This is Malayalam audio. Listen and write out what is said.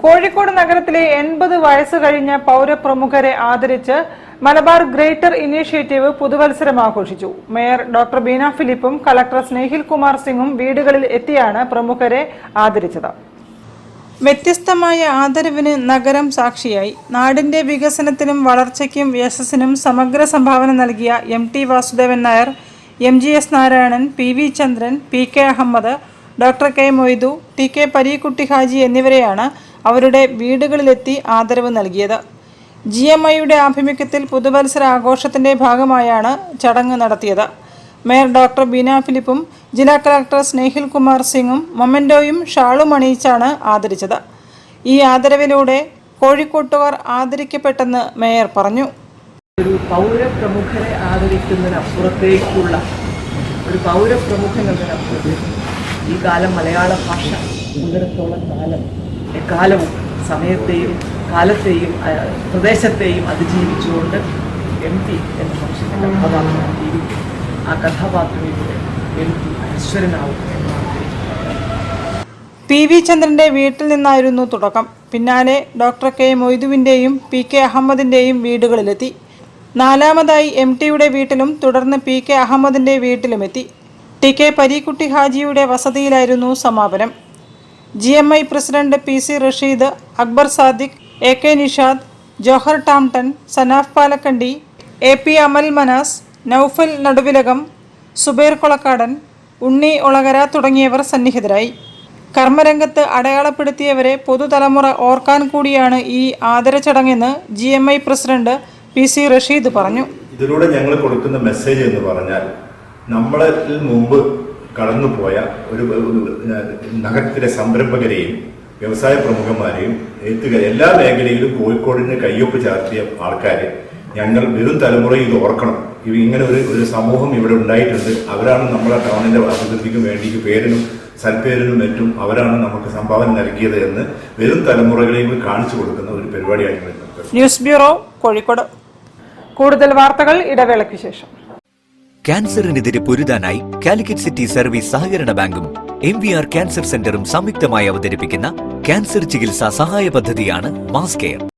കോഴിക്കോട് നഗരത്തിലെ 80 വയസ്സ് കഴിഞ്ഞ പൗരപ്രമുഖരെ ആദരിച്ച് മലബാർ ഗ്രേറ്റർ ഇനീഷ്യേറ്റീവ് പുതുവത്സരം ആഘോഷിച്ചു. മേയർ ഡോക്ടർ ബീന ഫിലിപ്പും കളക്ടർ സ്നേഹിൽ കുമാർ സിംഗും വീടുകളിൽ എത്തിയാണ് പ്രമുഖരെ ആദരിച്ചത്. വ്യത്യസ്തമായ ആദരവിന് നഗരം സാക്ഷിയായി. നാടിന്റെ വികസനത്തിനും വളർച്ചയ്ക്കും യശസ്സിനും സമഗ്ര സംഭാവന നൽകിയ MT Vasudevan Nair, MGS Narayanan, PV Chandran, PK Ahammed, doctor K Moidu, TK Parikutty Haji എന്നിവരെയാണ് അവരുടെ വീടുകളിലെത്തി ആദരവ് നൽകിയത്. GMIയുടെ ആഭിമുഖ്യത്തിൽ പുതുവത്സര ആഘോഷത്തിന്റെ ഭാഗമായാണ് ചടങ്ങ് നടത്തിയത്. മേയർ ഡോക്ടർ ബീന ഫിലിപ്പും ജില്ലാ കളക്ടർ സ്നേഹിൽ കുമാർ സിംഗും മൊമെന്റോയും ഷാളും അണിയിച്ചാണ് ആദരിച്ചത്. ഈ ആദരവിലൂടെ കോഴിക്കോട്ടുകാർ ആദരിക്കപ്പെട്ടെന്ന് മേയർ പറഞ്ഞു. ഒരു പൗരപ്രമുഖരെ ആദരിക്കുന്നതിനപ്പുറത്തേക്കുള്ള ഒരു പൗരപ്രമുഖൻ എന്നതിനപ്പുറത്തേക്ക് ഈ കാലം മലയാള ഭാഷ ഉള്ളിടത്തോളം എക്കാലവും സമയത്തെയും കാലത്തെയും പ്രദേശത്തെയും അതിജീവിച്ചുകൊണ്ട് MT എന്ന പക്ഷത്തെ കഥാപാത്രം ആ കഥാപാത്രത്തിലൂടെ MT അനശ്വരനാവും എന്നാണ്. PV ചന്ദ്രന്റെ വീട്ടിൽ നിന്നായിരുന്നു തുടക്കം. പിന്നാലെ ഡോക്ടർ K മൊയ്തുവിന്റെയും PK അഹമ്മദിന്റെയും വീടുകളിലെത്തി. നാലാമതായി MTയുടെ വീട്ടിലും തുടർന്ന് PK അഹമ്മദിന്റെ വീട്ടിലുമെത്തി. TK പരീക്കുട്ടി ഹാജിയുടെ വസതിയിലായിരുന്നു സമാപനം. GMI president PC Rasheed, Akbar Sadiq, AK Nishad, Johar Tamton, Sanaf Palakkandi, AP Amal Manas, Naufal Naduvilakam, Subair Kolakkadan, Unni Olakara തുടങ്ങിയവർ സന്നിഹിതരായി. കർമ്മരംഗത്ത് അടയാളപ്പെടുത്തിയവരെ പുതുതലമുറ ഓർക്കാൻ കൂടിയാണ് ഈ ആദരചടങ്ങെന്ന് GMI പ്രസിഡന്റ് PC റഷീദ് പറഞ്ഞു. ഇതിലൂടെ ഞങ്ങൾ കൊടുക്കുന്ന മെസ്സേജ് എന്ന് പറഞ്ഞാൽ, നമ്മളിൽ മുമ്പ് കടന്നുപോയ ഒരു നഗരത്തിലെ സംരംഭകരെയും വ്യവസായ പ്രമുഖന്മാരെയും എല്ലാ മേഖലയിലും കോഴിക്കോടിന് കയ്യൊപ്പ് ചാർത്തിയ ആൾക്കാരെ ഞങ്ങൾ വരും തലമുറ ഇത് ഓർക്കണം. ഇങ്ങനെ ഒരു സമൂഹം ഇവിടെ ഉണ്ടായിട്ടുണ്ട്. അവരാണ് നമ്മുടെ ടൗണിന്റെ അഭിവൃദ്ധിക്കും വേണ്ടി പേരിനും സൽപ്പേരിനും മറ്റും അവരാണ് നമുക്ക് സംഭാവന നൽകിയത് എന്ന് വരും തലമുറകളെയും കാണിച്ചു കൊടുക്കുന്ന ഒരു പരിപാടിയാണ്. News bureau, Kozhikode. കൂടുതൽ വാർത്തകൾ ഇടവേളയ്ക്ക് ശേഷം. ക്യാൻസറിനെതിരെ പൊരുതാനായി കാലിക്കറ്റ് സിറ്റി സർവീസ് സഹകരണ ബാങ്കും MVR ക്യാൻസർ സെന്ററും സംയുക്തമായി അവതരിപ്പിക്കുന്ന ക്യാൻസർ ചികിത്സാ സഹായ പദ്ധതിയാണ് മാസ് കെയർ.